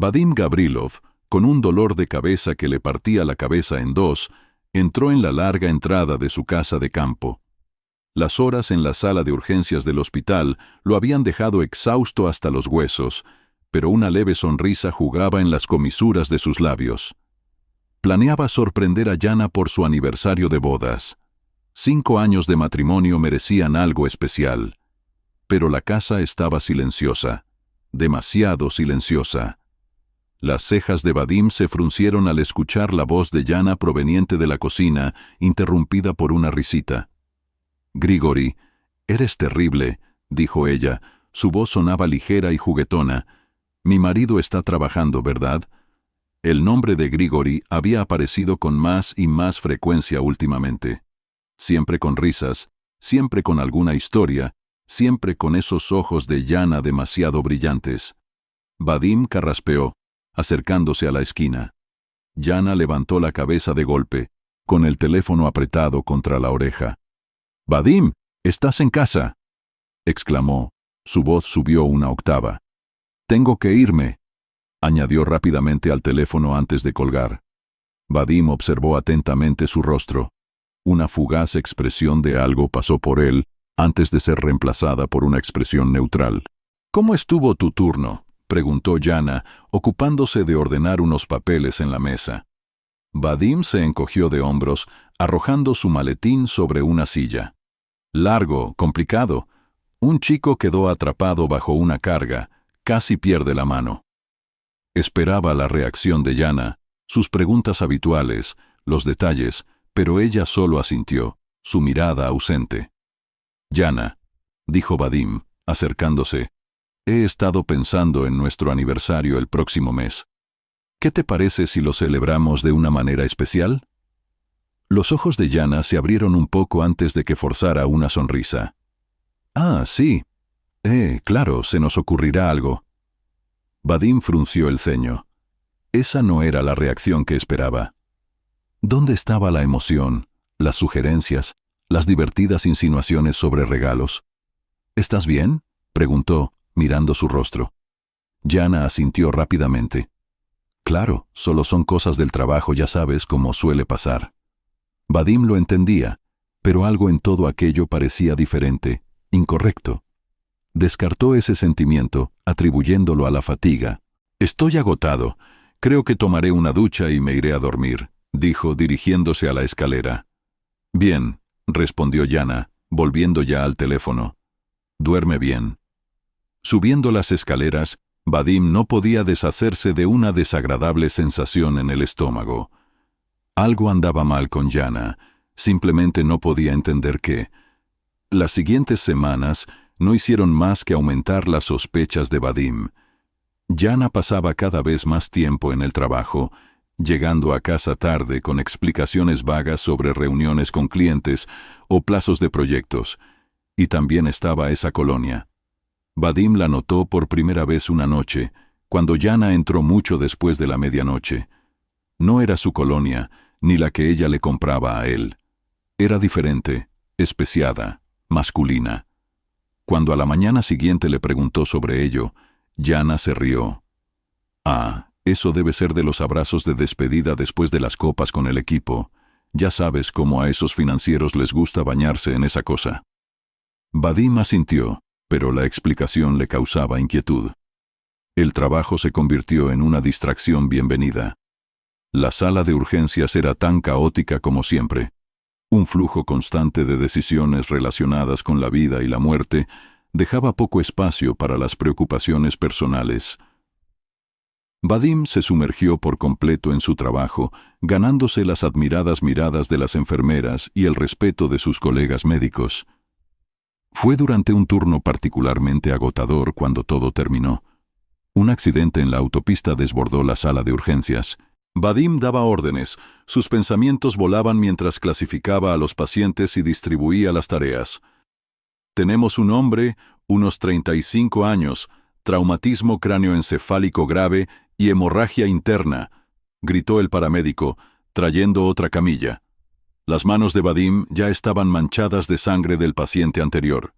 Vadim Gavrilov, con un dolor de cabeza que le partía la cabeza en dos, entró en la larga entrada de su casa de campo. Las horas en la sala de urgencias del hospital lo habían dejado exhausto hasta los huesos, pero una leve sonrisa jugaba en las comisuras de sus labios. Planeaba sorprender a Yana por su aniversario de bodas. 5 años de matrimonio merecían algo especial. Pero la casa estaba silenciosa, demasiado silenciosa. Las cejas de Vadim se fruncieron al escuchar la voz de Yana proveniente de la cocina, interrumpida por una risita. «Grigori, eres terrible», dijo ella. Su voz sonaba ligera y juguetona. «Mi marido está trabajando, ¿verdad?» El nombre de Grigori había aparecido con más y más frecuencia últimamente. Siempre con risas, siempre con alguna historia, siempre con esos ojos de Yana demasiado brillantes. Vadim carraspeó, acercándose a la esquina. Yana levantó la cabeza de golpe, con el teléfono apretado contra la oreja. «Vadim, ¿estás en casa?», exclamó. Su voz subió una octava. «Tengo que irme», añadió rápidamente al teléfono antes de colgar. Vadim observó atentamente su rostro. Una fugaz expresión de algo pasó por él antes de ser reemplazada por una expresión neutral. «¿Cómo estuvo tu turno?», preguntó Yana, ocupándose de ordenar unos papeles en la mesa. Vadim se encogió de hombros, arrojando su maletín sobre una silla. «Largo, complicado. Un chico quedó atrapado bajo una carga, casi pierde la mano». Esperaba la reacción de Yana, sus preguntas habituales, los detalles, pero ella solo asintió, su mirada ausente. «Yana», dijo Vadim, acercándose, «he estado pensando en nuestro aniversario el próximo mes. ¿Qué te parece si lo celebramos de una manera especial?» Los ojos de Yana se abrieron un poco antes de que forzara una sonrisa. «Ah, sí. Claro, se nos ocurrirá algo». Vadim frunció el ceño. Esa no era la reacción que esperaba. ¿Dónde estaba la emoción, las sugerencias, las divertidas insinuaciones sobre regalos? «¿Estás bien?», preguntó, mirando su rostro. Yana asintió rápidamente. «Claro, solo son cosas del trabajo, ya sabes cómo suele pasar». Vadim lo entendía, pero algo en todo aquello parecía diferente, incorrecto. Descartó ese sentimiento, atribuyéndolo a la fatiga. «Estoy agotado. Creo que tomaré una ducha y me iré a dormir», dijo, dirigiéndose a la escalera. «Bien», respondió Yana, volviendo ya al teléfono. «Duerme bien». Subiendo las escaleras, Vadim no podía deshacerse de una desagradable sensación en el estómago. Algo andaba mal con Yana, simplemente no podía entender qué. Las siguientes semanas no hicieron más que aumentar las sospechas de Vadim. Yana pasaba cada vez más tiempo en el trabajo, llegando a casa tarde con explicaciones vagas sobre reuniones con clientes o plazos de proyectos. Y también estaba esa colonia. Vadim la notó por primera vez una noche, cuando Yana entró mucho después de la medianoche. No era su colonia, ni la que ella le compraba a él. Era diferente, especiada, masculina. Cuando a la mañana siguiente le preguntó sobre ello, Yana se rió. «Ah, eso debe ser de los abrazos de despedida después de las copas con el equipo. Ya sabes cómo a esos financieros les gusta bañarse en esa cosa». Vadim asintió, pero la explicación le causaba inquietud. El trabajo se convirtió en una distracción bienvenida. La sala de urgencias era tan caótica como siempre. Un flujo constante de decisiones relacionadas con la vida y la muerte dejaba poco espacio para las preocupaciones personales. Vadim se sumergió por completo en su trabajo, ganándose las admiradas miradas de las enfermeras y el respeto de sus colegas médicos. Fue durante un turno particularmente agotador cuando todo terminó. Un accidente en la autopista desbordó la sala de urgencias. Vadim daba órdenes, sus pensamientos volaban mientras clasificaba a los pacientes y distribuía las tareas. «Tenemos un hombre, unos 35 años, traumatismo cráneoencefálico grave y hemorragia interna», gritó el paramédico, trayendo otra camilla. Las manos de Vadim ya estaban manchadas de sangre del paciente anterior.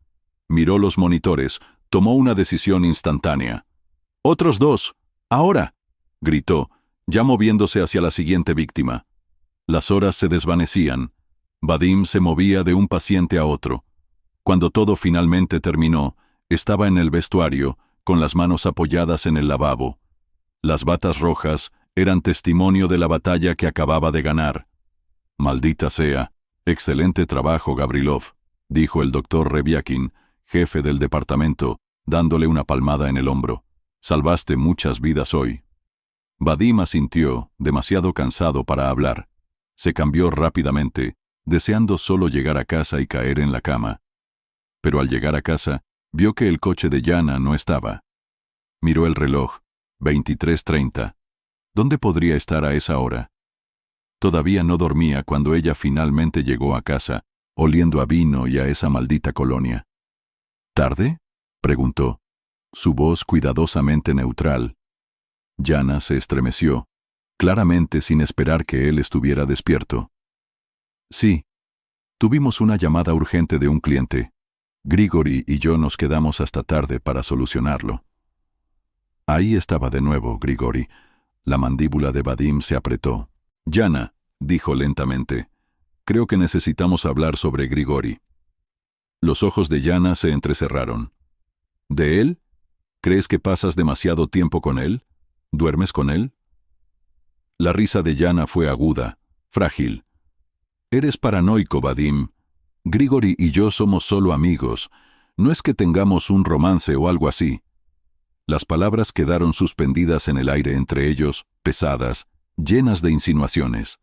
Miró los monitores, tomó una decisión instantánea. «Otros 2, ahora», gritó, ya moviéndose hacia la siguiente víctima. Las horas se desvanecían. Vadim se movía de un paciente a otro. Cuando todo finalmente terminó, estaba en el vestuario, con las manos apoyadas en el lavabo. Las batas rojas eran testimonio de la batalla que acababa de ganar. Maldita sea. Excelente trabajo, Gavrilov, dijo el doctor Reviakin, jefe del departamento, dándole una palmada en el hombro. Salvaste muchas vidas hoy. Vadim asintió, demasiado cansado para hablar. Se cambió rápidamente, deseando solo llegar a casa y caer en la cama. Pero al llegar a casa, vio que el coche de Yana no estaba. Miró el reloj. 23:30. ¿Dónde podría estar a esa hora? Todavía no dormía cuando ella finalmente llegó a casa, oliendo a vino y a esa maldita colonia. ¿Tarde?, preguntó, su voz cuidadosamente neutral. Yana se estremeció, claramente sin esperar que él estuviera despierto. Sí. Tuvimos una llamada urgente de un cliente. Grigori y yo nos quedamos hasta tarde para solucionarlo. Ahí estaba de nuevo Grigori. La mandíbula de Vadim se apretó. Yana, dijo lentamente, creo que necesitamos hablar sobre Grigori. Los ojos de Yana se entrecerraron. ¿De él? ¿Crees que pasas demasiado tiempo con él? ¿Duermes con él? La risa de Yana fue aguda, frágil. Eres paranoico, Vadim. Grigori y yo somos solo amigos. No es que tengamos un romance o algo así. Las palabras quedaron suspendidas en el aire entre ellos, pesadas, llenas de insinuaciones.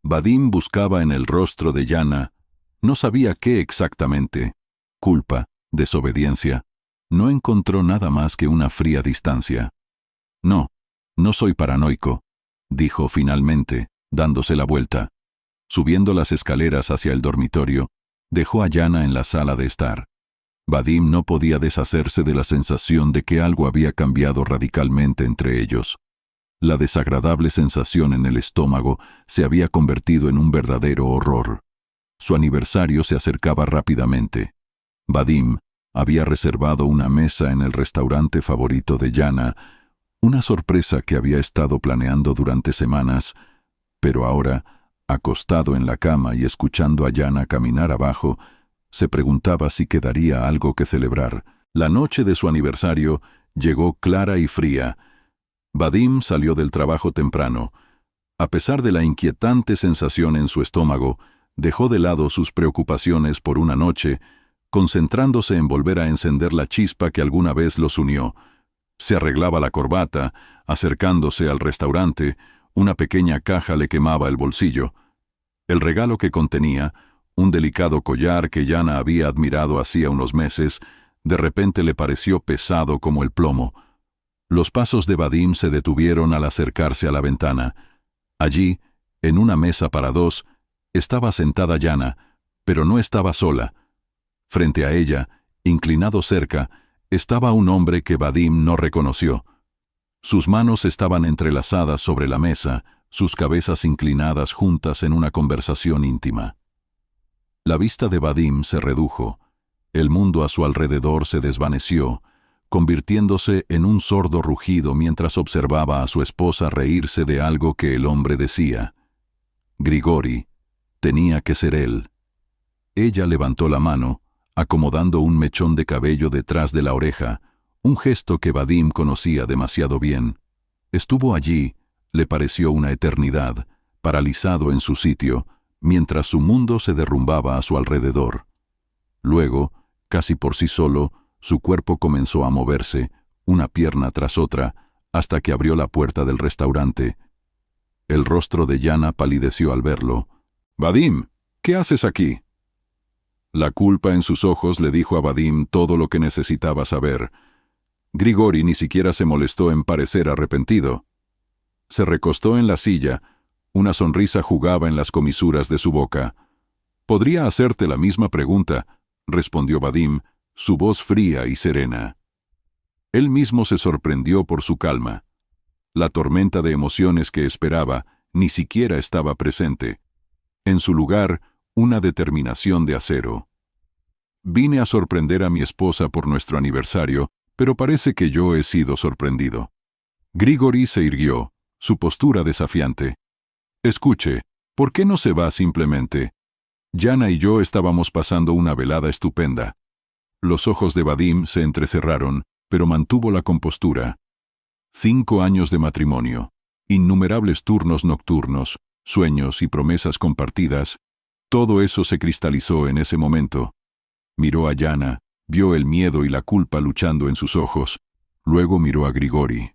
Vadim buscaba en el rostro de Yana, no sabía qué exactamente. Culpa, desobediencia. No encontró nada más que una fría distancia. No, no soy paranoico, dijo finalmente, dándose la vuelta. Subiendo las escaleras hacia el dormitorio, dejó a Yana en la sala de estar. Vadim no podía deshacerse de la sensación de que algo había cambiado radicalmente entre ellos. La desagradable sensación en el estómago se había convertido en un verdadero horror. Su aniversario se acercaba rápidamente. Vadim había reservado una mesa en el restaurante favorito de Yana, una sorpresa que había estado planeando durante semanas, pero ahora, acostado en la cama y escuchando a Yana caminar abajo, se preguntaba si quedaría algo que celebrar. La noche de su aniversario llegó clara y fría. Vadim salió del trabajo temprano. A pesar de la inquietante sensación en su estómago, dejó de lado sus preocupaciones por una noche, concentrándose en volver a encender la chispa que alguna vez los unió. Se arreglaba la corbata, acercándose al restaurante, una pequeña caja le quemaba el bolsillo. El regalo que contenía, un delicado collar que Yana había admirado hacía unos meses, de repente le pareció pesado como el plomo. Los pasos de Vadim se detuvieron al acercarse a la ventana. Allí, en una mesa para dos, estaba sentada Yana, pero no estaba sola. Frente a ella, inclinado cerca, estaba un hombre que Vadim no reconoció. Sus manos estaban entrelazadas sobre la mesa, sus cabezas inclinadas juntas en una conversación íntima. La vista de Vadim se redujo. El mundo a su alrededor se desvaneció, convirtiéndose en un sordo rugido mientras observaba a su esposa reírse de algo que el hombre decía. Grigori, tenía que ser él. Ella levantó la mano, acomodando un mechón de cabello detrás de la oreja, un gesto que Vadim conocía demasiado bien. Estuvo allí, le pareció una eternidad, paralizado en su sitio, mientras su mundo se derrumbaba a su alrededor. Luego, casi por sí solo, su cuerpo comenzó a moverse, una pierna tras otra, hasta que abrió la puerta del restaurante. El rostro de Yana palideció al verlo. «Vadim, ¿qué haces aquí?» La culpa en sus ojos le dijo a Vadim todo lo que necesitaba saber. Grigori ni siquiera se molestó en parecer arrepentido. Se recostó en la silla. Una sonrisa jugaba en las comisuras de su boca. «Podría hacerte la misma pregunta», respondió Vadim, su voz fría y serena. Él mismo se sorprendió por su calma. La tormenta de emociones que esperaba ni siquiera estaba presente. En su lugar, una determinación de acero. «Vine a sorprender a mi esposa por nuestro aniversario, pero parece que yo he sido sorprendido». Grigori se irguió, su postura desafiante. Escuche, ¿por qué no se va simplemente? Yana y yo estábamos pasando una velada estupenda. Los ojos de Vadim se entrecerraron, pero mantuvo la compostura. 5 años de matrimonio, innumerables turnos nocturnos, sueños y promesas compartidas, todo eso se cristalizó en ese momento. Miró a Yana, vio el miedo y la culpa luchando en sus ojos, luego miró a Grigori,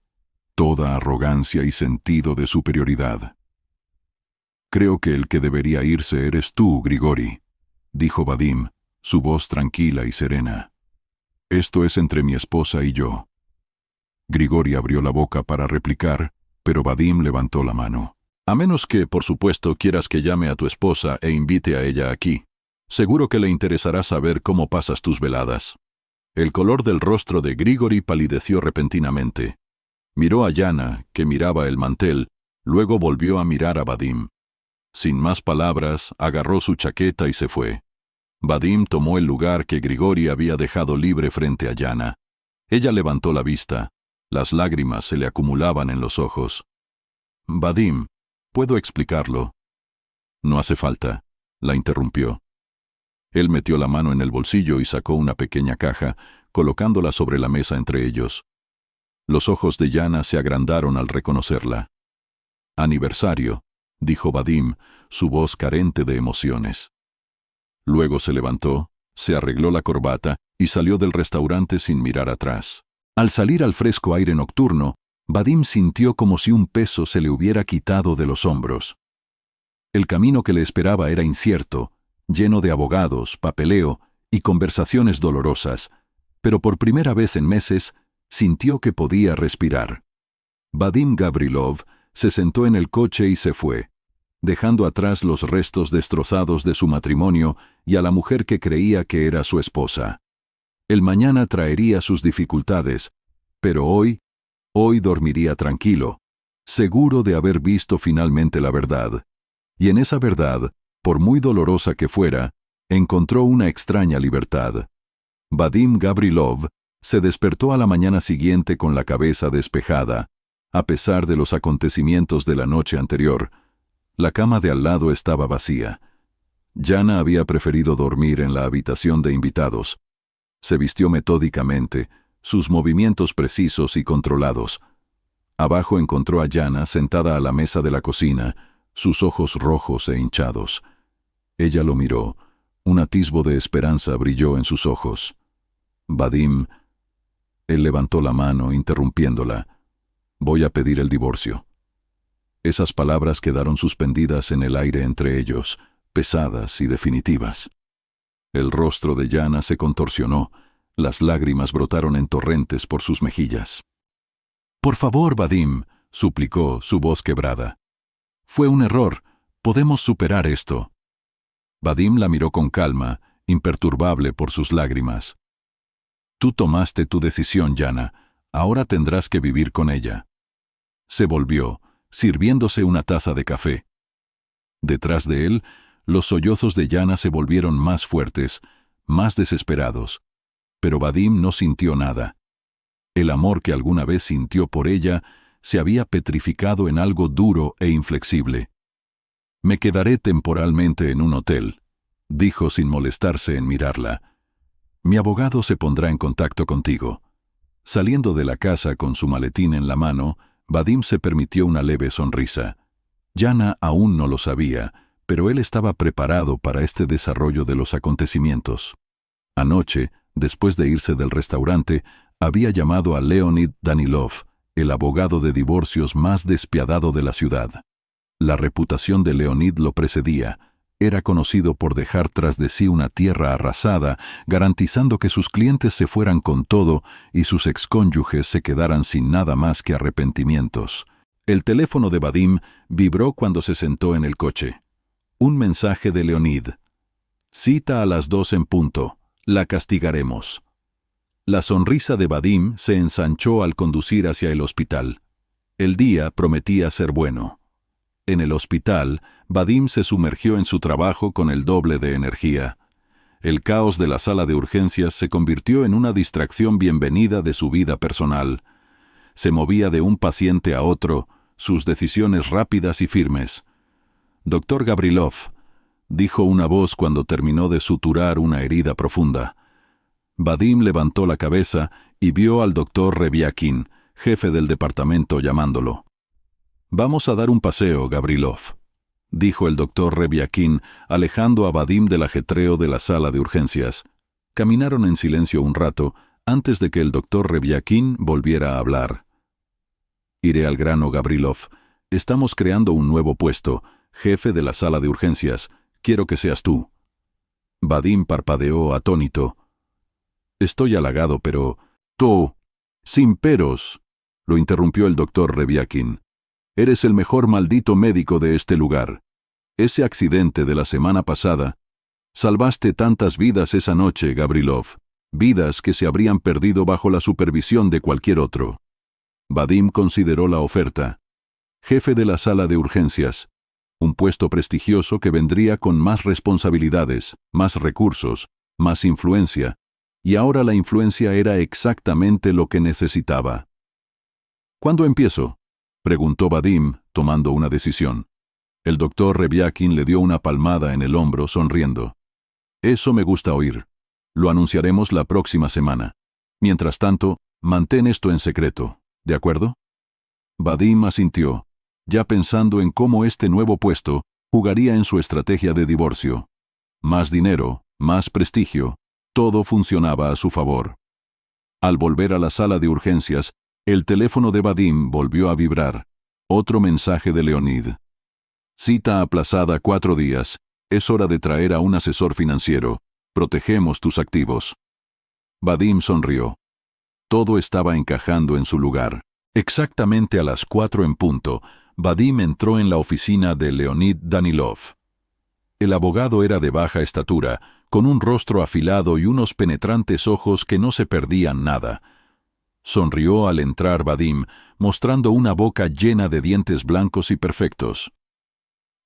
toda arrogancia y sentido de superioridad. «Creo que el que debería irse eres tú, Grigori», dijo Vadim, su voz tranquila y serena. «Esto es entre mi esposa y yo». Grigori abrió la boca para replicar, pero Vadim levantó la mano. «A menos que, por supuesto, quieras que llame a tu esposa e invite a ella aquí. Seguro que le interesará saber cómo pasas tus veladas». El color del rostro de Grigori palideció repentinamente. Miró a Yana, que miraba el mantel, luego volvió a mirar a Vadim. Sin más palabras, agarró su chaqueta y se fue. Vadim tomó el lugar que Grigori había dejado libre frente a Yana. Ella levantó la vista. Las lágrimas se le acumulaban en los ojos. «Vadim, ¿puedo explicarlo?» «No hace falta», la interrumpió. Él metió la mano en el bolsillo y sacó una pequeña caja, colocándola sobre la mesa entre ellos. Los ojos de Yana se agrandaron al reconocerla. «Aniversario», dijo Vadim, su voz carente de emociones. Luego se levantó, se arregló la corbata y salió del restaurante sin mirar atrás. Al salir al fresco aire nocturno, Vadim sintió como si un peso se le hubiera quitado de los hombros. El camino que le esperaba era incierto, lleno de abogados, papeleo y conversaciones dolorosas, pero por primera vez en meses sintió que podía respirar. Vadim Gavrilov se sentó en el coche y se fue, dejando atrás los restos destrozados de su matrimonio y a la mujer que creía que era su esposa. El mañana traería sus dificultades, pero hoy dormiría tranquilo, seguro de haber visto finalmente la verdad. Y en esa verdad, por muy dolorosa que fuera, encontró una extraña libertad. Vadim Gavrilov se despertó a la mañana siguiente con la cabeza despejada, a pesar de los acontecimientos de la noche anterior. La cama de al lado estaba vacía. Yana había preferido dormir en la habitación de invitados. Se vistió metódicamente, sus movimientos precisos y controlados. Abajo encontró a Yana sentada a la mesa de la cocina, sus ojos rojos e hinchados. Ella lo miró. Un atisbo de esperanza brilló en sus ojos. «Vadim», él levantó la mano, interrumpiéndola. «Voy a pedir el divorcio». Esas palabras quedaron suspendidas en el aire entre ellos, pesadas y definitivas. El rostro de Yana se contorsionó, las lágrimas brotaron en torrentes por sus mejillas. «Por favor, Vadim», suplicó, su voz quebrada. «Fue un error, podemos superar esto». Vadim la miró con calma, imperturbable por sus lágrimas. «Tú tomaste tu decisión, Yana, ahora tendrás que vivir con ella». Se volvió, sirviéndose una taza de café. Detrás de él, los sollozos de Yana se volvieron más fuertes, más desesperados. Pero Vadim no sintió nada. El amor que alguna vez sintió por ella se había petrificado en algo duro e inflexible. «Me quedaré temporalmente en un hotel», dijo sin molestarse en mirarla. «Mi abogado se pondrá en contacto contigo». Saliendo de la casa con su maletín en la mano, Vadim se permitió una leve sonrisa. Yana aún no lo sabía, pero él estaba preparado para este desarrollo de los acontecimientos. Anoche, después de irse del restaurante, había llamado a Leonid Danilov, el abogado de divorcios más despiadado de la ciudad. La reputación de Leonid lo precedía. Era conocido por dejar tras de sí una tierra arrasada, garantizando que sus clientes se fueran con todo y sus excónyuges se quedaran sin nada más que arrepentimientos. El teléfono de Vadim vibró cuando se sentó en el coche. Un mensaje de Leonid. «Cita a las 2 en punto. La castigaremos». La sonrisa de Vadim se ensanchó al conducir hacia el hospital. El día prometía ser bueno. En el hospital, Vadim se sumergió en su trabajo con el doble de energía. El caos de la sala de urgencias se convirtió en una distracción bienvenida de su vida personal. se movía de un paciente a otro, sus decisiones rápidas y firmes. «Doctor Gabrilov», dijo una voz cuando terminó de suturar una herida profunda. Vadim levantó la cabeza y vio al doctor Reviakin, jefe del departamento, llamándolo. «Vamos a dar un paseo, Gabrilov», dijo el doctor Reviakin, alejando a Vadim del ajetreo de la sala de urgencias. Caminaron en silencio un rato antes de que el doctor Reviakin volviera a hablar. «Iré al grano, Gabrilov. Estamos creando un nuevo puesto, jefe de la sala de urgencias. Quiero que seas tú». Vadim parpadeó atónito. «Estoy halagado, pero...» «Tú, sin peros», lo interrumpió el doctor Reviakin. «Eres el mejor maldito médico de este lugar. Ese accidente de la semana pasada. Salvaste tantas vidas esa noche, Gabrilov. Vidas que se habrían perdido bajo la supervisión de cualquier otro». Vadim consideró la oferta. Jefe de la sala de urgencias. Un puesto prestigioso que vendría con más responsabilidades, más recursos, más influencia. Y ahora la influencia era exactamente lo que necesitaba. «¿Cuándo empiezo?», preguntó Vadim, tomando una decisión. El doctor Reviakin le dio una palmada en el hombro, sonriendo. «Eso me gusta oír. Lo anunciaremos la próxima semana. Mientras tanto, mantén esto en secreto. ¿De acuerdo?». Vadim asintió, ya pensando en cómo este nuevo puesto jugaría en su estrategia de divorcio. Más dinero, más prestigio, todo funcionaba a su favor. Al volver a la sala de urgencias, el teléfono de Vadim volvió a vibrar. Otro mensaje de Leonid. «Cita aplazada 4 días. Es hora de traer a un asesor financiero. Protegemos tus activos». Vadim sonrió. Todo estaba encajando en su lugar. Exactamente a las 4 en punto, Vadim entró en la oficina de Leonid Danilov. El abogado era de baja estatura, con un rostro afilado y unos penetrantes ojos que no se perdían nada. Sonrió al entrar Vadim, mostrando una boca llena de dientes blancos y perfectos.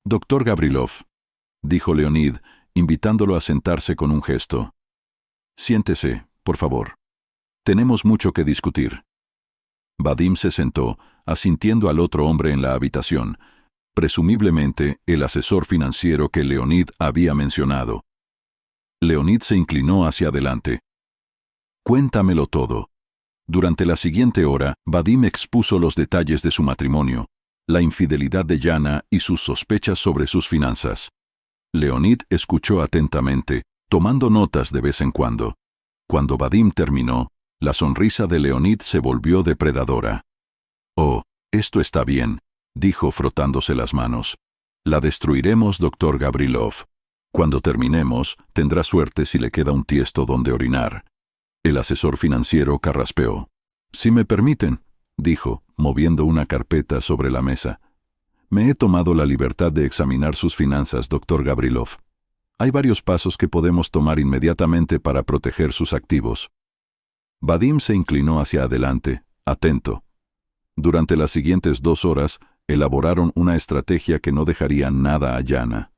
«Doctor Gabrilov», dijo Leonid, invitándolo a sentarse con un gesto. «Siéntese, por favor. Tenemos mucho que discutir». Vadim se sentó, asintiendo al otro hombre en la habitación, presumiblemente el asesor financiero que Leonid había mencionado. Leonid se inclinó hacia adelante. «Cuéntamelo todo». Durante la siguiente hora, Vadim expuso los detalles de su matrimonio, la infidelidad de Yana y sus sospechas sobre sus finanzas. Leonid escuchó atentamente, tomando notas de vez en cuando. Cuando Vadim terminó, la sonrisa de Leonid se volvió depredadora. «Oh, esto está bien», dijo frotándose las manos. «La destruiremos, doctor Gabrilov. Cuando terminemos, tendrá suerte si le queda un tiesto donde orinar». El asesor financiero carraspeó. «Si me permiten», dijo, moviendo una carpeta sobre la mesa. «Me he tomado la libertad de examinar sus finanzas, doctor Gabrilov. Hay varios pasos que podemos tomar inmediatamente para proteger sus activos». Vadim se inclinó hacia adelante, atento. Durante las siguientes 2 horas, elaboraron una estrategia que no dejaría nada a Yana.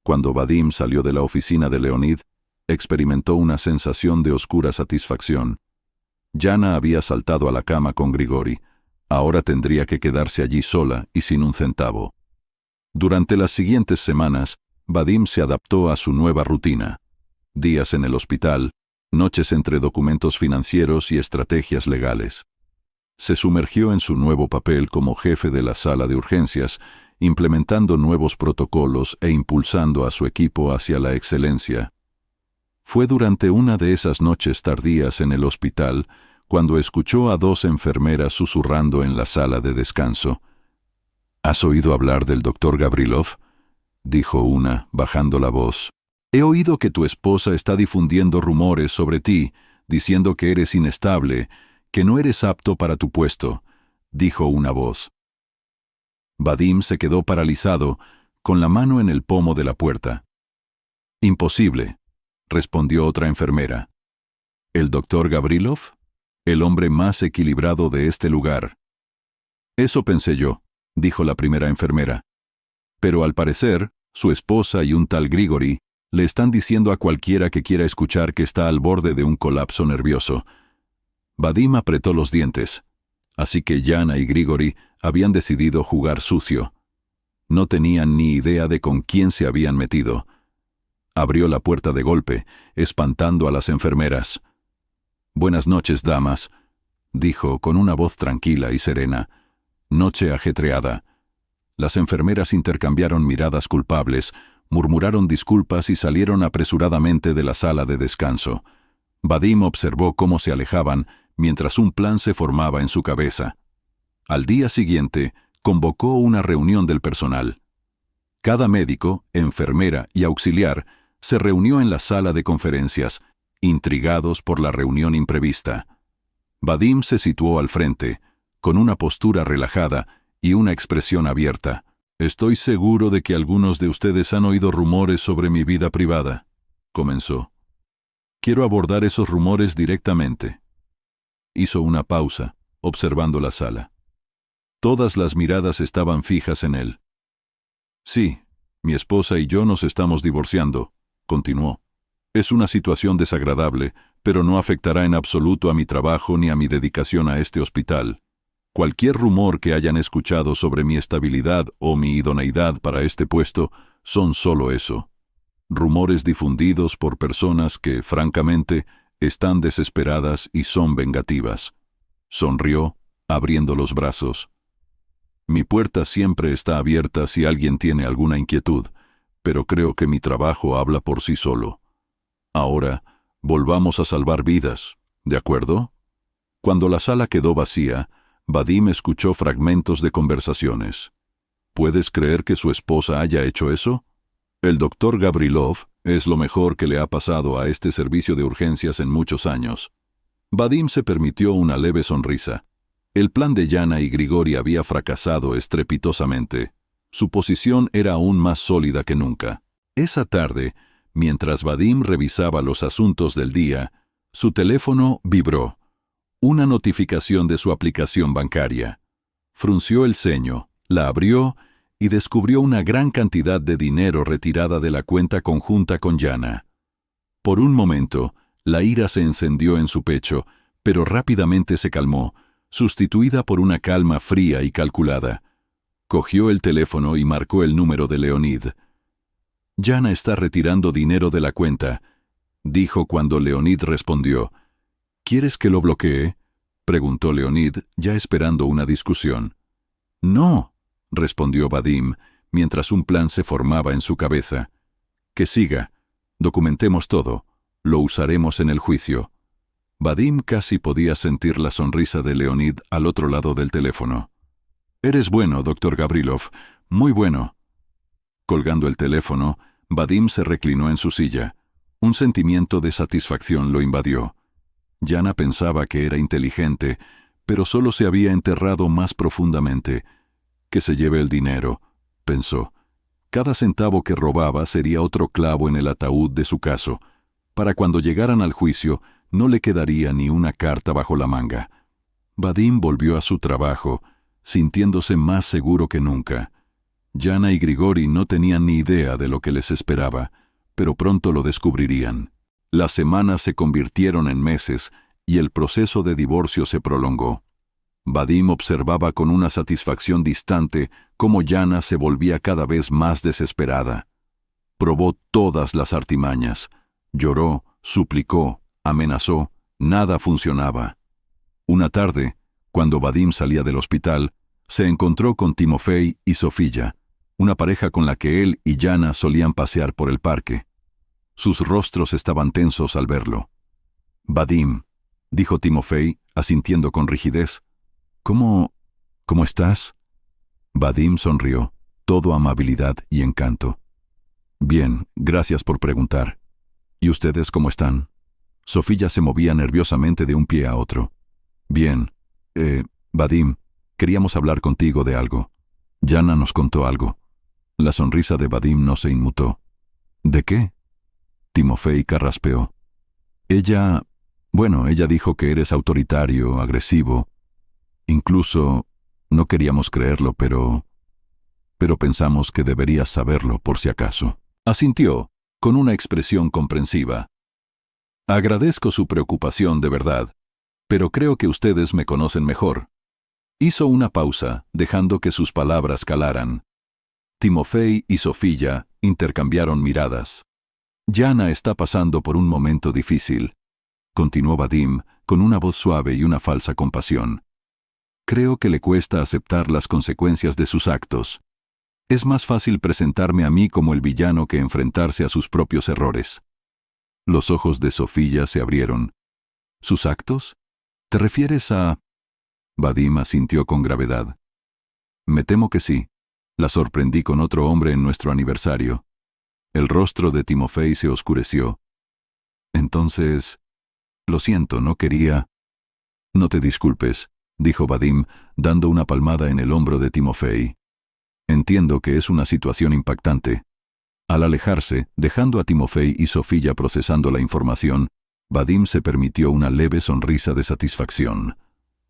Cuando Vadim salió de la oficina de Leonid, experimentó una sensación de oscura satisfacción. Yana había saltado a la cama con Grigori. Ahora tendría que quedarse allí sola y sin un centavo. Durante las siguientes semanas, Vadim se adaptó a su nueva rutina. Días en el hospital, noches entre documentos financieros y estrategias legales. Se sumergió en su nuevo papel como jefe de la sala de urgencias, implementando nuevos protocolos e impulsando a su equipo hacia la excelencia. Fue durante una de esas noches tardías en el hospital cuando escuchó a 2 enfermeras susurrando en la sala de descanso. «¿Has oído hablar del doctor Gabrilov?», dijo una, bajando la voz. «He oído que tu esposa está difundiendo rumores sobre ti, diciendo que eres inestable, que no eres apto para tu puesto», dijo una voz. Vadim se quedó paralizado, con la mano en el pomo de la puerta. «Imposible», respondió otra enfermera. «¿El doctor Gabrilov? El hombre más equilibrado de este lugar». «Eso pensé yo», dijo la primera enfermera. «Pero al parecer, su esposa y un tal Grigori le están diciendo a cualquiera que quiera escuchar que está al borde de un colapso nervioso». Vadim apretó los dientes. Así que Yana y Grigori habían decidido jugar sucio. No tenían ni idea de con quién se habían metido. Abrió la puerta de golpe, espantando a las enfermeras. «Buenas noches, damas», dijo con una voz tranquila y serena. «Noche ajetreada». Las enfermeras intercambiaron miradas culpables, murmuraron disculpas y salieron apresuradamente de la sala de descanso. Vadim observó cómo se alejaban mientras un plan se formaba en su cabeza. Al día siguiente, convocó una reunión del personal. Cada médico, enfermera y auxiliar se reunió en la sala de conferencias, intrigados por la reunión imprevista. Vadim se situó al frente, con una postura relajada y una expresión abierta. «Estoy seguro de que algunos de ustedes han oído rumores sobre mi vida privada», comenzó. «Quiero abordar esos rumores directamente». Hizo una pausa, observando la sala. Todas las miradas estaban fijas en él. «Sí, mi esposa y yo nos estamos divorciando», continuó. «Es una situación desagradable, pero no afectará en absoluto a mi trabajo ni a mi dedicación a este hospital. Cualquier rumor que hayan escuchado sobre mi estabilidad o mi idoneidad para este puesto son solo eso. Rumores difundidos por personas que, francamente, están desesperadas y son vengativas». Sonrió, abriendo los brazos. «Mi puerta siempre está abierta si alguien tiene alguna inquietud, pero creo que mi trabajo habla por sí solo. Ahora, volvamos a salvar vidas, ¿de acuerdo?» Cuando la sala quedó vacía, Vadim escuchó fragmentos de conversaciones. «¿Puedes creer que su esposa haya hecho eso? El doctor Gabrilov es lo mejor que le ha pasado a este servicio de urgencias en muchos años». Vadim se permitió una leve sonrisa. El plan de Yana y Grigori había fracasado estrepitosamente. Su posición era aún más sólida que nunca. Esa tarde, mientras Vadim revisaba los asuntos del día, su teléfono vibró. Una notificación de su aplicación bancaria. Frunció el ceño, la abrió y descubrió una gran cantidad de dinero retirada de la cuenta conjunta con Yana. Por un momento, la ira se encendió en su pecho, pero rápidamente se calmó, sustituida por una calma fría y calculada. Cogió el teléfono y marcó el número de Leonid. «Yana está retirando dinero de la cuenta», dijo cuando Leonid respondió. «¿Quieres que lo bloquee?», preguntó Leonid, ya esperando una discusión. «No», respondió Vadim, mientras un plan se formaba en su cabeza. «Que siga. Documentemos todo. Lo usaremos en el juicio». Vadim casi podía sentir la sonrisa de Leonid al otro lado del teléfono. «Eres bueno, doctor Gabrilov, muy bueno». Colgando el teléfono, Vadim se reclinó en su silla. Un sentimiento de satisfacción lo invadió. Yana pensaba que era inteligente, pero solo se había enterrado más profundamente. «Que se lleve el dinero», pensó. Cada centavo que robaba sería otro clavo en el ataúd de su caso. Para cuando llegaran al juicio, no le quedaría ni una carta bajo la manga. Vadim volvió a su trabajo, sintiéndose más seguro que nunca. Yana y Grigori no tenían ni idea de lo que les esperaba, pero pronto lo descubrirían. Las semanas se convirtieron en meses y el proceso de divorcio se prolongó. Vadim observaba con una satisfacción distante cómo Yana se volvía cada vez más desesperada. Probó todas las artimañas. Lloró, suplicó, amenazó, nada funcionaba. Una tarde, cuando Vadim salía del hospital, se encontró con Timofey y Sofía, una pareja con la que él y Yana solían pasear por el parque. Sus rostros estaban tensos al verlo. «Vadim», dijo Timofey, asintiendo con rigidez. «¿Cómo estás?» Vadim sonrió, todo amabilidad y encanto. «Bien, gracias por preguntar. ¿Y ustedes cómo están?» Sofía se movía nerviosamente de un pie a otro. «Bien. Vadim, queríamos hablar contigo de algo. Yana nos contó algo». La sonrisa de Vadim no se inmutó. «¿De qué?» Timofey carraspeó. Ella dijo que eres autoritario, agresivo. Incluso, no queríamos creerlo, pero pensamos que deberías saberlo por si acaso». Asintió, con una expresión comprensiva. «Agradezco su preocupación de verdad, pero creo que ustedes me conocen mejor. Hizo una pausa, dejando que sus palabras calaran. Timofey y Sofía intercambiaron miradas. Yana está pasando por un momento difícil, continuó Vadim, con una voz suave y una falsa compasión. Creo que le cuesta aceptar las consecuencias de sus actos. Es más fácil presentarme a mí como el villano que enfrentarse a sus propios errores. Los ojos de Sofía se abrieron. ¿Sus actos? ¿Te refieres a...? Vadim asintió con gravedad. Me temo que sí. La sorprendí con otro hombre en nuestro aniversario. El rostro de Timofey se oscureció. Entonces... Lo siento, no quería... No te disculpes, dijo Vadim, dando una palmada en el hombro de Timofey. Entiendo que es una situación impactante. Al alejarse, dejando a Timofey y Sofía procesando la información, Vadim se permitió una leve sonrisa de satisfacción.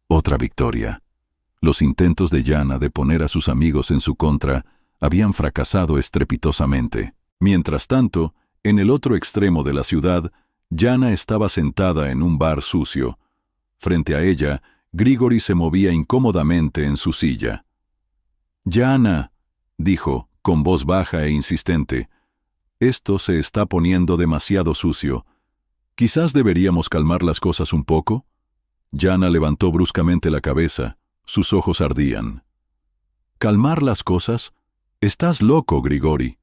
Otra victoria. Los intentos de Yana de poner a sus amigos en su contra habían fracasado estrepitosamente. Mientras tanto, en el otro extremo de la ciudad, Yana estaba sentada en un bar sucio. Frente a ella, Grigori se movía incómodamente en su silla. «Yana», dijo, con voz baja e insistente, «esto se está poniendo demasiado sucio. ¿Quizás deberíamos calmar las cosas un poco?» Yana levantó bruscamente la cabeza. Sus ojos ardían. «¿Calmar las cosas? Estás loco, Grigori».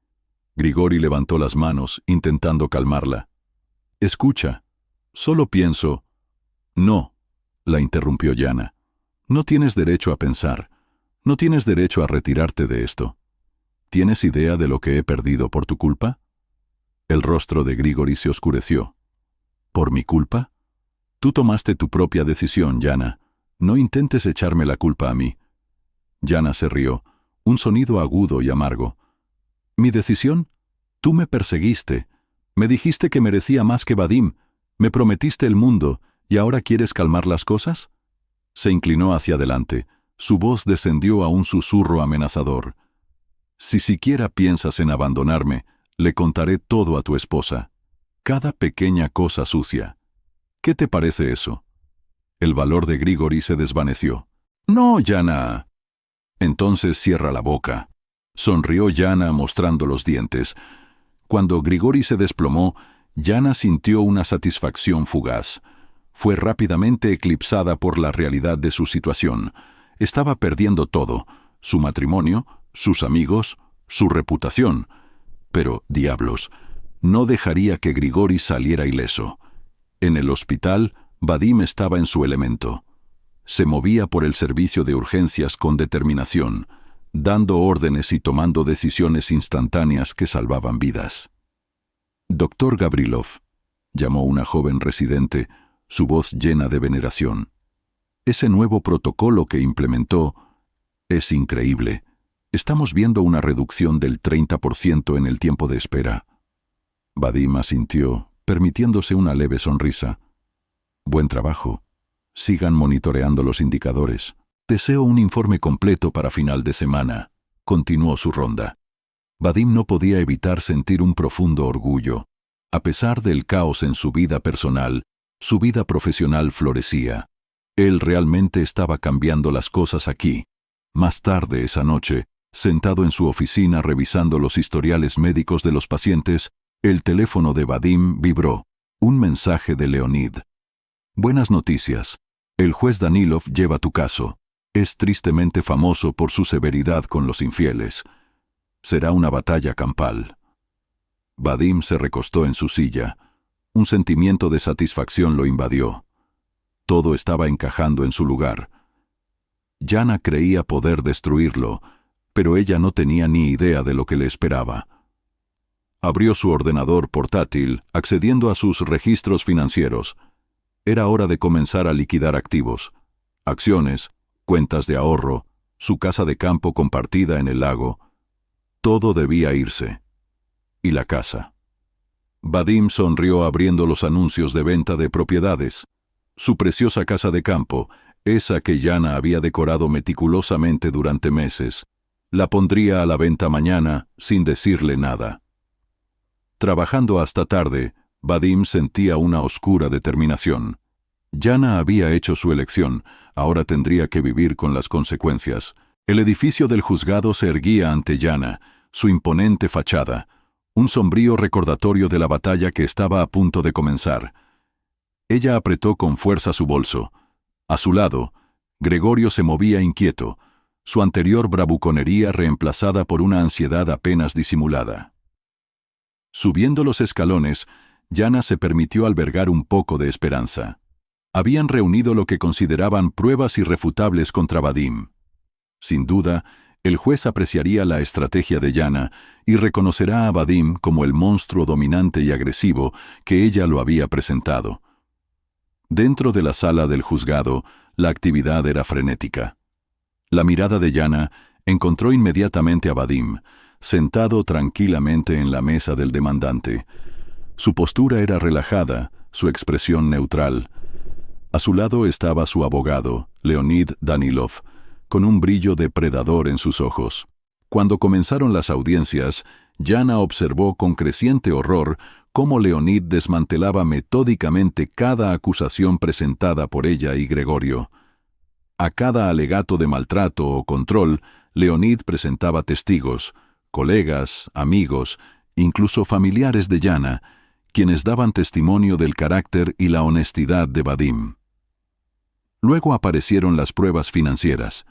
Grigori levantó las manos, intentando calmarla. «Escucha, solo pienso...» «No», la interrumpió Yana. «No tienes derecho a pensar. No tienes derecho a retirarte de esto. ¿Tienes idea de lo que he perdido por tu culpa?» El rostro de Grigori se oscureció. «¿Por mi culpa? Tú tomaste tu propia decisión, Yana. No intentes echarme la culpa a mí». Yana se rió, un sonido agudo y amargo. «¿Mi decisión? Tú me perseguiste. Me dijiste que merecía más que Vadim. Me prometiste el mundo, ¿y ahora quieres calmar las cosas?» Se inclinó hacia adelante. Su voz descendió a un susurro amenazador. «Si siquiera piensas en abandonarme, le contaré todo a tu esposa. Cada pequeña cosa sucia. ¿Qué te parece eso?» El valor de Grigori se desvaneció. «No, Yana». «Entonces cierra la boca». Sonrió Yana mostrando los dientes. Cuando Grigori se desplomó, Yana sintió una satisfacción fugaz. Fue rápidamente eclipsada por la realidad de su situación. Estaba perdiendo todo: su matrimonio, sus amigos, su reputación. Pero, diablos, no dejaría que Grigori saliera ileso. En el hospital, Vadim estaba en su elemento. Se movía por el servicio de urgencias con determinación, dando órdenes y tomando decisiones instantáneas que salvaban vidas. «Doctor Gavrilov», llamó una joven residente, su voz llena de veneración. «Ese nuevo protocolo que implementó es increíble. Estamos viendo una reducción del 30% en el tiempo de espera». Vadim asintió, permitiéndose una leve sonrisa. «Buen trabajo. Sigan monitoreando los indicadores. Deseo un informe completo para final de semana», continuó su ronda. Vadim no podía evitar sentir un profundo orgullo. A pesar del caos en su vida personal, su vida profesional florecía. Él realmente estaba cambiando las cosas aquí. Más tarde esa noche, sentado en su oficina revisando los historiales médicos de los pacientes, el teléfono de Vadim vibró. Un mensaje de Leonid. «Buenas noticias. El juez Danilov lleva tu caso. Es tristemente famoso por su severidad con los infieles. Será una batalla campal». Vadim se recostó en su silla. Un sentimiento de satisfacción lo invadió. Todo estaba encajando en su lugar. Yana creía poder destruirlo, pero ella no tenía ni idea de lo que le esperaba. Abrió su ordenador portátil, accediendo a sus registros financieros. Era hora de comenzar a liquidar activos, acciones, cuentas de ahorro, su casa de campo compartida en el lago. Todo debía irse. Y la casa. Vadim sonrió abriendo los anuncios de venta de propiedades. Su preciosa casa de campo, esa que Yana había decorado meticulosamente durante meses, la pondría a la venta mañana sin decirle nada. Trabajando hasta tarde, Vadim sentía una oscura determinación. Yana había hecho su elección, ahora tendría que vivir con las consecuencias. El edificio del juzgado se erguía ante Yana, su imponente fachada, un sombrío recordatorio de la batalla que estaba a punto de comenzar. Ella apretó con fuerza su bolso. A su lado, Gregorio se movía inquieto, su anterior bravuconería reemplazada por una ansiedad apenas disimulada. Subiendo los escalones, Yana se permitió albergar un poco de esperanza. Habían reunido lo que consideraban pruebas irrefutables contra Vadim. Sin duda, el juez apreciaría la estrategia de Yana y reconocerá a Vadim como el monstruo dominante y agresivo que ella lo había presentado. Dentro de la sala del juzgado, la actividad era frenética. La mirada de Yana encontró inmediatamente a Vadim, sentado tranquilamente en la mesa del demandante. Su postura era relajada, su expresión neutral. A su lado estaba su abogado, Leonid Danilov, con un brillo depredador en sus ojos. Cuando comenzaron las audiencias, Yana observó con creciente horror cómo Leonid desmantelaba metódicamente cada acusación presentada por ella y Gregorio. A cada alegato de maltrato o control, Leonid presentaba testigos, colegas, amigos, incluso familiares de Yana, quienes daban testimonio del carácter y la honestidad de Vadim. Luego aparecieron las pruebas financieras.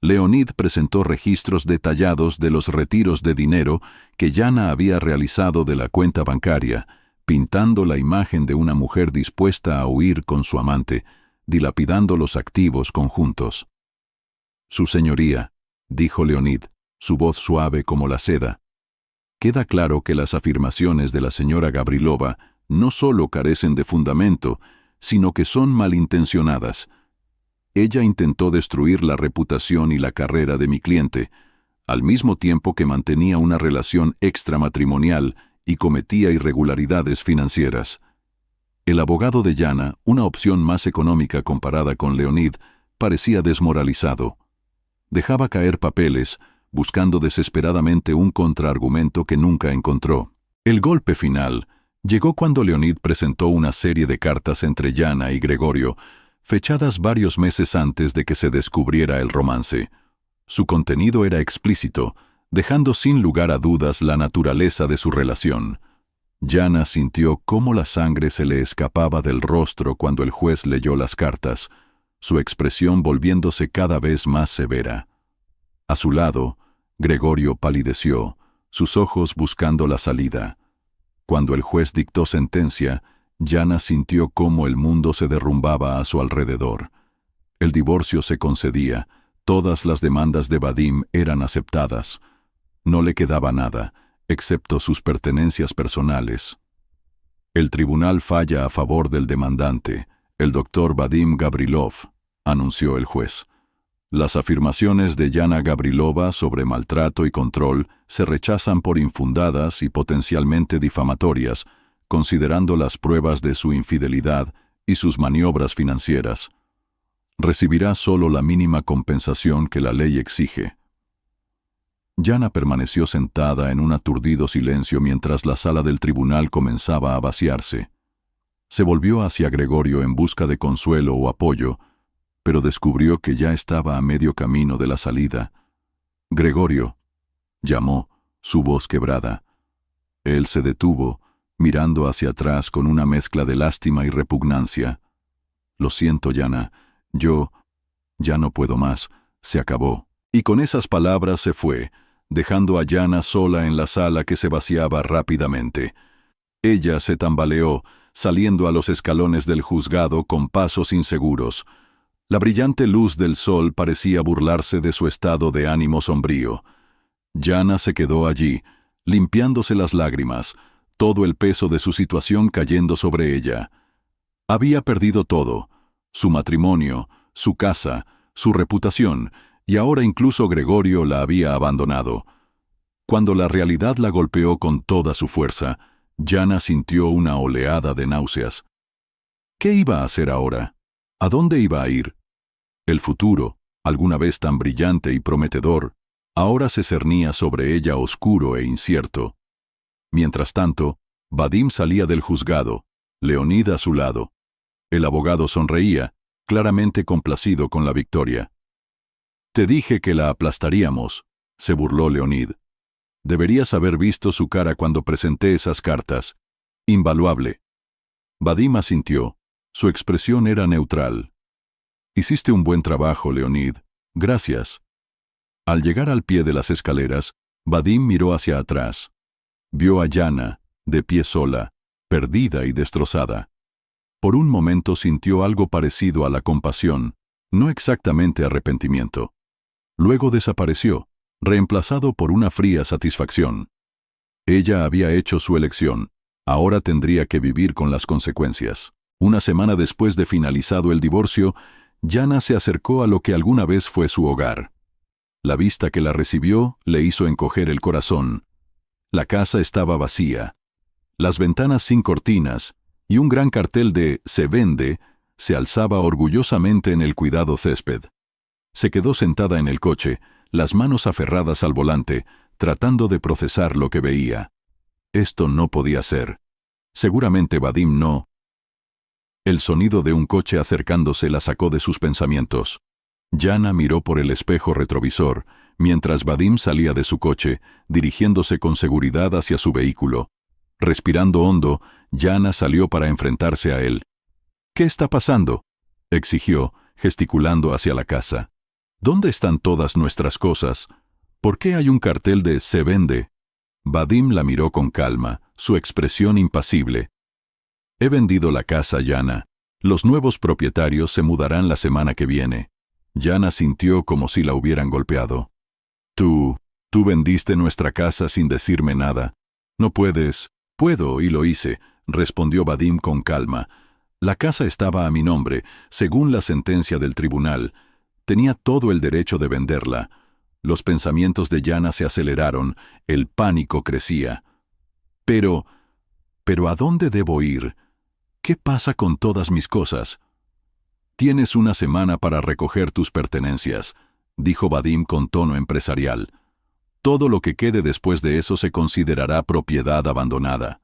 Leonid presentó registros detallados de los retiros de dinero que Yana había realizado de la cuenta bancaria, pintando la imagen de una mujer dispuesta a huir con su amante, dilapidando los activos conjuntos. «Su señoría», dijo Leonid, su voz suave como la seda. «Queda claro que las afirmaciones de la señora Gavrilova no solo carecen de fundamento, sino que son malintencionadas. Ella intentó destruir la reputación y la carrera de mi cliente, al mismo tiempo que mantenía una relación extramatrimonial y cometía irregularidades financieras». El abogado de Yana, una opción más económica comparada con Leonid, parecía desmoralizado. Dejaba caer papeles, buscando desesperadamente un contraargumento que nunca encontró. El golpe final llegó cuando Leonid presentó una serie de cartas entre Yana y Gregorio, fechadas varios meses antes de que se descubriera el romance. Su contenido era explícito, dejando sin lugar a dudas la naturaleza de su relación. Yana sintió cómo la sangre se le escapaba del rostro cuando el juez leyó las cartas, su expresión volviéndose cada vez más severa. A su lado, Gregorio palideció, sus ojos buscando la salida. Cuando el juez dictó sentencia, Yana sintió cómo el mundo se derrumbaba a su alrededor. El divorcio se concedía, todas las demandas de Vadim eran aceptadas. No le quedaba nada, excepto sus pertenencias personales. El tribunal falla a favor del demandante, el doctor Vadim Gavrilov, anunció el juez. Las afirmaciones de Yana Gavrilova sobre maltrato y control se rechazan por infundadas y potencialmente difamatorias, considerando las pruebas de su infidelidad y sus maniobras financieras. Recibirá solo la mínima compensación que la ley exige. Yana permaneció sentada en un aturdido silencio mientras la sala del tribunal comenzaba a vaciarse. Se volvió hacia Gregorio en busca de consuelo o apoyo, pero descubrió que ya estaba a medio camino de la salida. «Gregorio», llamó, su voz quebrada. Él se detuvo, mirando hacia atrás con una mezcla de lástima y repugnancia. «Lo siento, Yana, ya no puedo más, se acabó». Y con esas palabras se fue, dejando a Yana sola en la sala que se vaciaba rápidamente. Ella se tambaleó, saliendo a los escalones del juzgado con pasos inseguros. La brillante luz del sol parecía burlarse de su estado de ánimo sombrío. Yana se quedó allí, limpiándose las lágrimas, todo el peso de su situación cayendo sobre ella. Había perdido todo: su matrimonio, su casa, su reputación, y ahora incluso Gregorio la había abandonado. Cuando la realidad la golpeó con toda su fuerza, Yana sintió una oleada de náuseas. ¿Qué iba a hacer ahora? ¿A dónde iba a ir? El futuro, alguna vez tan brillante y prometedor, ahora se cernía sobre ella oscuro e incierto. Mientras tanto, Vadim salía del juzgado, Leonid a su lado. El abogado sonreía, claramente complacido con la victoria. «Te dije que la aplastaríamos», se burló Leonid. «Deberías haber visto su cara cuando presenté esas cartas. Invaluable». Vadim asintió. Su expresión era neutral. «Hiciste un buen trabajo, Leonid. Gracias». Al llegar al pie de las escaleras, Vadim miró hacia atrás. Vio a Yana, de pie sola, perdida y destrozada. Por un momento sintió algo parecido a la compasión, no exactamente arrepentimiento. Luego desapareció, reemplazado por una fría satisfacción. Ella había hecho su elección, ahora tendría que vivir con las consecuencias. Una semana después de finalizado el divorcio, Yana se acercó a lo que alguna vez fue su hogar. La vista que la recibió le hizo encoger el corazón. La casa estaba vacía. Las ventanas sin cortinas y un gran cartel de «Se vende» se alzaba orgullosamente en el cuidado césped. Se quedó sentada en el coche, las manos aferradas al volante, tratando de procesar lo que veía. Esto no podía ser. Seguramente Vadim no. El sonido de un coche acercándose la sacó de sus pensamientos. Yana miró por el espejo retrovisor, mientras Vadim salía de su coche, dirigiéndose con seguridad hacia su vehículo. Respirando hondo, Yana salió para enfrentarse a él. «¿Qué está pasando?», exigió, gesticulando hacia la casa. «¿Dónde están todas nuestras cosas? ¿Por qué hay un cartel de «Se vende»?» Vadim la miró con calma, su expresión impasible. «He vendido la casa, Yana. Los nuevos propietarios se mudarán la semana que viene». Yana sintió como si la hubieran golpeado. Tú vendiste nuestra casa sin decirme nada. No puedes». «Puedo, y lo hice», respondió Vadim con calma. «La casa estaba a mi nombre, según la sentencia del tribunal. Tenía todo el derecho de venderla». Los pensamientos de Yana se aceleraron, el pánico crecía. «Pero ¿a dónde debo ir? ¿Qué pasa con todas mis cosas?» «Tienes una semana para recoger tus pertenencias», dijo Vadim con tono empresarial. «Todo lo que quede después de eso se considerará propiedad abandonada».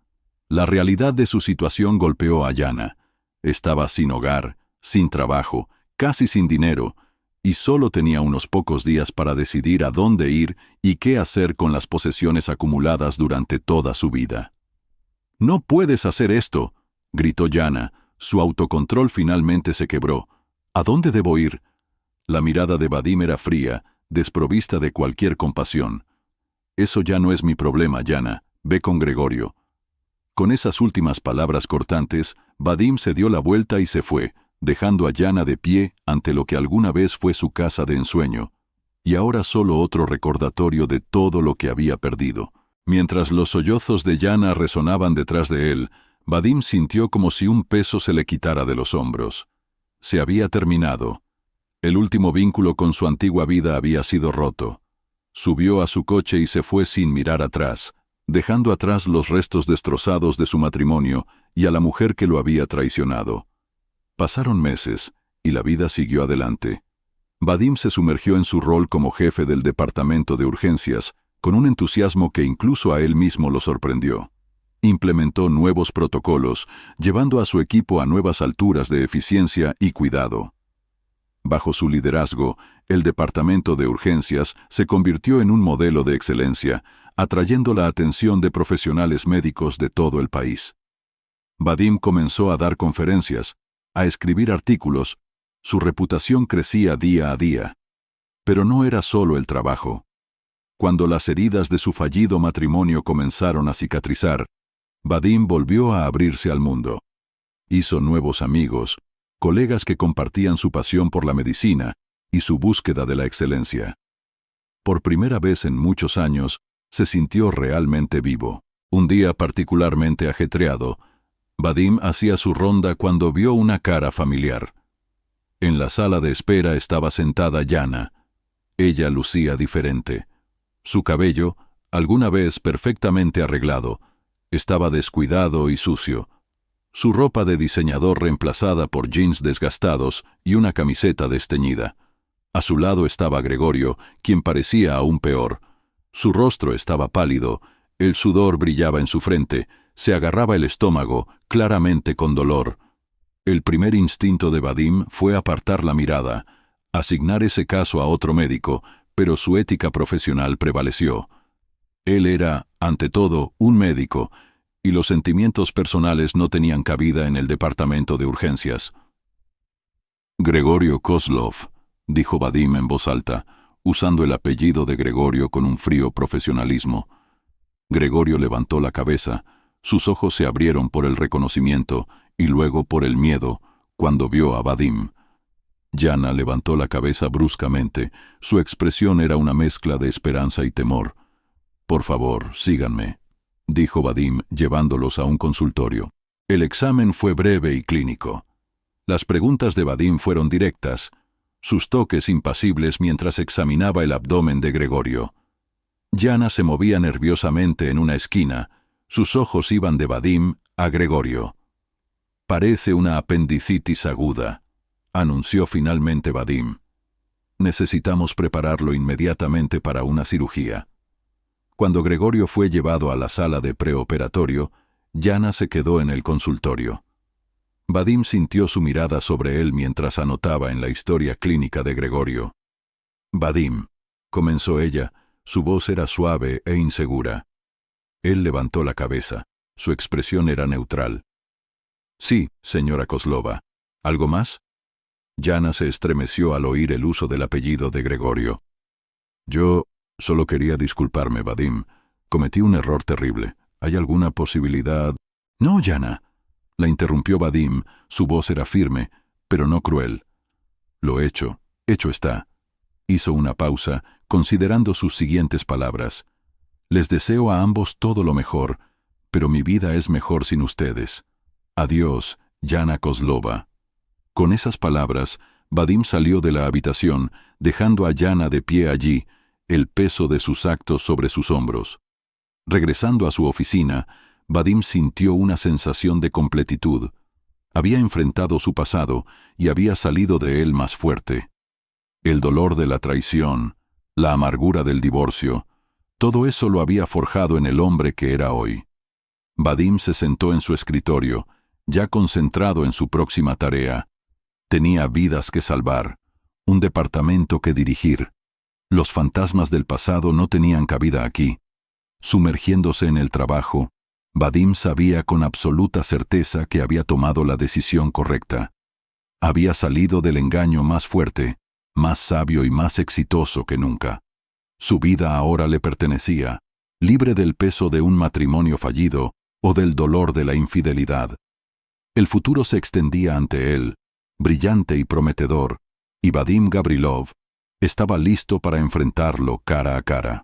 La realidad de su situación golpeó a Yana. Estaba sin hogar, sin trabajo, casi sin dinero, y solo tenía unos pocos días para decidir a dónde ir y qué hacer con las posesiones acumuladas durante toda su vida. «No puedes hacer esto», gritó Yana. Su autocontrol finalmente se quebró. «¿A dónde debo ir?» La mirada de Vadim era fría, desprovista de cualquier compasión. «Eso ya no es mi problema, Yana. Ve con Gregorio». Con esas últimas palabras cortantes, Vadim se dio la vuelta y se fue, dejando a Yana de pie ante lo que alguna vez fue su casa de ensueño, y ahora solo otro recordatorio de todo lo que había perdido. Mientras los sollozos de Yana resonaban detrás de él, Vadim sintió como si un peso se le quitara de los hombros. Se había terminado. El último vínculo con su antigua vida había sido roto. Subió a su coche y se fue sin mirar atrás, dejando atrás los restos destrozados de su matrimonio y a la mujer que lo había traicionado. Pasaron meses, y la vida siguió adelante. Vadim se sumergió en su rol como jefe del departamento de urgencias, con un entusiasmo que incluso a él mismo lo sorprendió. Implementó nuevos protocolos, llevando a su equipo a nuevas alturas de eficiencia y cuidado. Bajo su liderazgo, el departamento de urgencias se convirtió en un modelo de excelencia, atrayendo la atención de profesionales médicos de todo el país. Vadim comenzó a dar conferencias, a escribir artículos. Su reputación crecía día a día. Pero no era solo el trabajo. Cuando las heridas de su fallido matrimonio comenzaron a cicatrizar, Vadim volvió a abrirse al mundo. Hizo nuevos amigos, colegas que compartían su pasión por la medicina y su búsqueda de la excelencia. Por primera vez en muchos años, se sintió realmente vivo. Un día particularmente ajetreado, Vadim hacía su ronda cuando vio una cara familiar. En la sala de espera estaba sentada Yana. Ella lucía diferente. Su cabello, alguna vez perfectamente arreglado, estaba descuidado y sucio. Su ropa de diseñador reemplazada por jeans desgastados y una camiseta desteñida. A su lado estaba Gregorio, quien parecía aún peor. Su rostro estaba pálido, el sudor brillaba en su frente, se agarraba el estómago, claramente con dolor. El primer instinto de Vadim fue apartar la mirada, asignar ese caso a otro médico, pero su ética profesional prevaleció. Él era, ante todo, un médico, y los sentimientos personales no tenían cabida en el departamento de urgencias. Gregorio Kozlov, dijo Vadim en voz alta, usando el apellido de Gregorio con un frío profesionalismo. Gregorio levantó la cabeza, sus ojos se abrieron por el reconocimiento y luego por el miedo cuando vio a Vadim. Yana levantó la cabeza bruscamente, su expresión era una mezcla de esperanza y temor. «Por favor, síganme», dijo Vadim, llevándolos a un consultorio. El examen fue breve y clínico. Las preguntas de Vadim fueron directas, sus toques impasibles mientras examinaba el abdomen de Gregorio. Yana se movía nerviosamente en una esquina, sus ojos iban de Vadim a Gregorio. «Parece una apendicitis aguda», anunció finalmente Vadim. «Necesitamos prepararlo inmediatamente para una cirugía». Cuando Gregorio fue llevado a la sala de preoperatorio, Yana se quedó en el consultorio. Vadim sintió su mirada sobre él mientras anotaba en la historia clínica de Gregorio. «Vadim», comenzó ella, su voz era suave e insegura. Él levantó la cabeza, su expresión era neutral. «Sí, señora Kozlova. ¿Algo más?» Yana se estremeció al oír el uso del apellido de Gregorio. «Yo solo quería disculparme, Vadim. Cometí un error terrible. ¿Hay alguna posibilidad?» «No, Yana», la interrumpió Vadim, su voz era firme, pero no cruel. «Lo hecho está». Hizo una pausa, considerando sus siguientes palabras. «Les deseo a ambos todo lo mejor, pero mi vida es mejor sin ustedes. Adiós, Yana Kozlova». Con esas palabras, Vadim salió de la habitación, dejando a Yana de pie allí, el peso de sus actos sobre sus hombros. Regresando a su oficina, Vadim sintió una sensación de completitud. Había enfrentado su pasado y había salido de él más fuerte. El dolor de la traición, la amargura del divorcio, todo eso lo había forjado en el hombre que era hoy. Vadim se sentó en su escritorio, ya concentrado en su próxima tarea. Tenía vidas que salvar, un departamento que dirigir. Los fantasmas del pasado no tenían cabida aquí. Sumergiéndose en el trabajo, Vadim sabía con absoluta certeza que había tomado la decisión correcta. Había salido del engaño más fuerte, más sabio y más exitoso que nunca. Su vida ahora le pertenecía, libre del peso de un matrimonio fallido o del dolor de la infidelidad. El futuro se extendía ante él, brillante y prometedor, y Vadim Gavrilov estaba listo para enfrentarlo cara a cara.